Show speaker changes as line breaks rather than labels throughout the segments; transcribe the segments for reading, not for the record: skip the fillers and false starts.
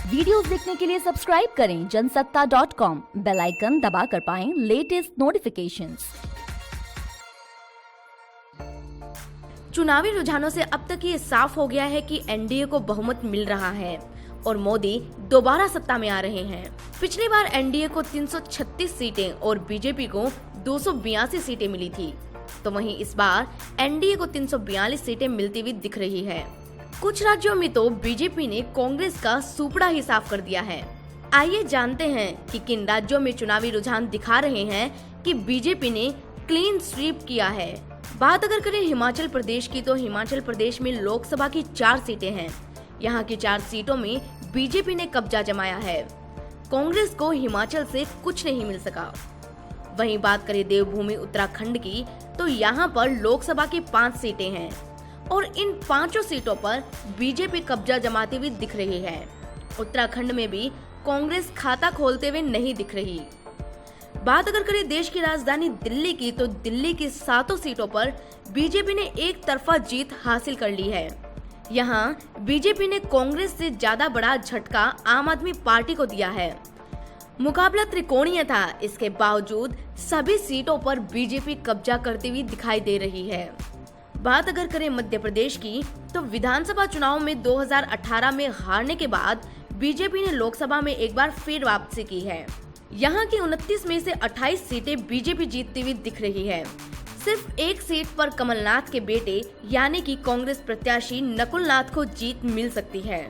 Videos देखने के लिए सब्सक्राइब करें जनसत्ता.com, बेल आइकन दबाकर पाएं लेटेस्ट नोटिफिकेशंस।
चुनावी रुझानों से अब तक ये साफ हो गया है कि एनडीए को बहुमत मिल रहा है और मोदी दोबारा सत्ता में आ रहे हैं। पिछली बार एनडीए को 336 सीटें और बीजेपी को 282 सीटें मिली थी, तो वहीं इस बार एनडीए को 342 सीटें मिलती हुई दिख रही है। कुछ राज्यों में तो बीजेपी ने कांग्रेस का सुपड़ा ही साफ कर दिया है। आइए जानते हैं कि किन राज्यों में चुनावी रुझान दिखा रहे हैं कि बीजेपी ने क्लीन स्वीप किया है। बात अगर करें हिमाचल प्रदेश की, तो हिमाचल प्रदेश में लोकसभा की 4 सीटें हैं। यहाँ की 4 सीटों में बीजेपी ने कब्जा जमाया है। कांग्रेस को हिमाचल से कुछ नहीं मिल सका। वहीं बात करें देवभूमि उत्तराखंड की, तो यहाँ पर लोकसभा की 5 सीटें हैं और इन 5 सीटों पर बीजेपी कब्जा जमाती हुई दिख रही है। उत्तराखंड में भी कांग्रेस खाता खोलते हुए नहीं दिख रही। बात अगर करें देश की राजधानी दिल्ली की, तो दिल्ली की 7 सीटों पर बीजेपी ने एक तरफा जीत हासिल कर ली है। यहाँ बीजेपी ने कांग्रेस से ज्यादा बड़ा झटका आम आदमी पार्टी को दिया है। मुकाबला त्रिकोणीय था, इसके बावजूद सभी सीटों पर बीजेपी कब्जा करती हुई दिखाई दे रही है। बात अगर करें मध्य प्रदेश की, तो विधानसभा चुनाव में 2018 में हारने के बाद बीजेपी ने लोकसभा में एक बार फिर वापसी की है। यहाँ की 29 में से 28 सीटें बीजेपी जीतती हुई दिख रही है। सिर्फ एक सीट पर कमलनाथ के बेटे यानी कि कांग्रेस प्रत्याशी नकुल नाथ को जीत मिल सकती है।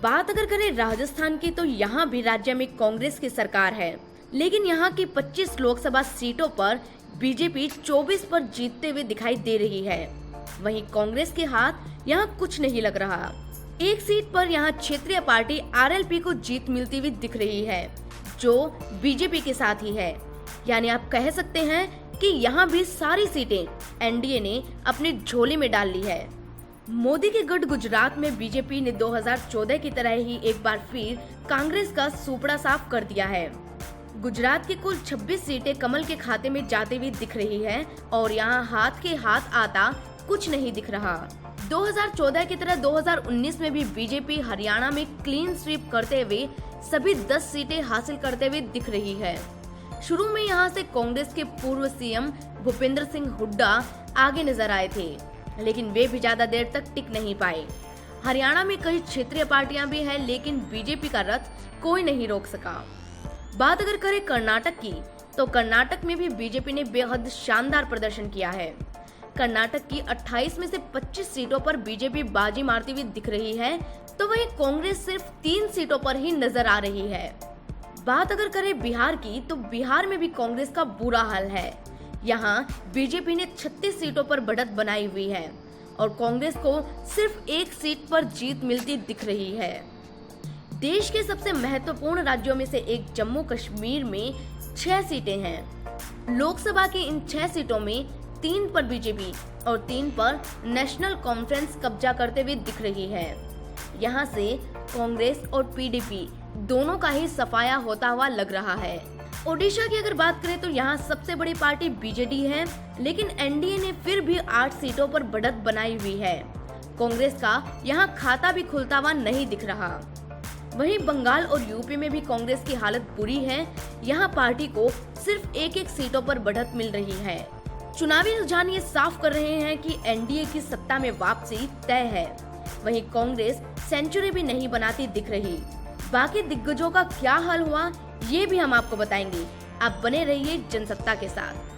बात अगर करें राजस्थान की, तो यहाँ भी राज्य में कांग्रेस की सरकार है, लेकिन यहाँ की 25 लोकसभा सीटों पर बीजेपी 24 पर जीतते हुए दिखाई दे रही है। वहीं कांग्रेस के हाथ यहाँ कुछ नहीं लग रहा। एक सीट पर यहाँ क्षेत्रीय पार्टी आरएलपी को जीत मिलती हुई दिख रही है, जो बीजेपी के साथ ही है। यानी आप कह सकते हैं कि यहाँ भी सारी सीटें एनडीए ने अपनी झोली में डाल ली है। मोदी के गढ़ गुजरात में बीजेपी ने 2014 की तरह ही एक बार फिर कांग्रेस का सुपड़ा साफ कर दिया है। गुजरात की कुल 26 सीटें कमल के खाते में जाती हुई दिख रही है और यहाँ हाथ के हाथ आता कुछ नहीं दिख रहा। 2014 की तरह 2019 में भी बीजेपी हरियाणा में क्लीन स्वीप करते हुए सभी 10 सीटें हासिल करते हुए दिख रही है। शुरू में यहाँ से कांग्रेस के पूर्व सीएम भूपेंद्र सिंह हुड्डा आगे नजर आए थे, लेकिन वे भी ज्यादा देर तक टिक नहीं पाए। हरियाणा में कई क्षेत्रीय पार्टियां भी हैं, लेकिन बीजेपी का रथ कोई नहीं रोक सका। बात अगर करें कर्नाटक की, तो कर्नाटक में भी बीजेपी ने बेहद शानदार प्रदर्शन किया है। कर्नाटक की 28 में से 25 सीटों पर बीजेपी बाजी मारती हुई दिख रही है, तो वहीं कांग्रेस सिर्फ 3 सीटों पर ही नजर आ रही है। बात अगर करें बिहार की, तो बिहार में भी कांग्रेस का बुरा हाल है। यहाँ बीजेपी ने 36 सीटों पर बढ़त बनाई हुई है और कांग्रेस को सिर्फ एक सीट पर जीत मिलती दिख रही है। देश के सबसे महत्वपूर्ण राज्यों में से एक जम्मू कश्मीर में 6 सीटें हैं। लोकसभा की इन 6 सीटों में 3 पर बीजेपी और 3 पर नेशनल कॉन्फ्रेंस कब्जा करते हुए दिख रही है। यहाँ से कांग्रेस और पीडीपी दोनों का ही सफाया होता हुआ लग रहा है। ओडिशा की अगर बात करें, तो यहाँ सबसे बड़ी पार्टी बीजेडी है, लेकिन एनडीए ने फिर भी 8 सीटों पर बढ़त बनाई हुई है। कांग्रेस का यहाँ खाता भी खुलता हुआ नहीं दिख रहा। वहीं बंगाल और यूपी में भी कांग्रेस की हालत बुरी है। यहाँ पार्टी को सिर्फ एक सीटों पर बढ़त मिल रही है। चुनावी रुझान ये साफ कर रहे हैं कि एनडीए की सत्ता में वापसी तय है। वहीं कांग्रेस सेंचुरी भी नहीं बनाती दिख रही। बाकी दिग्गजों का क्या हाल हुआ, ये भी हम आपको बताएंगे। आप बने रहिए जनसत्ता के साथ।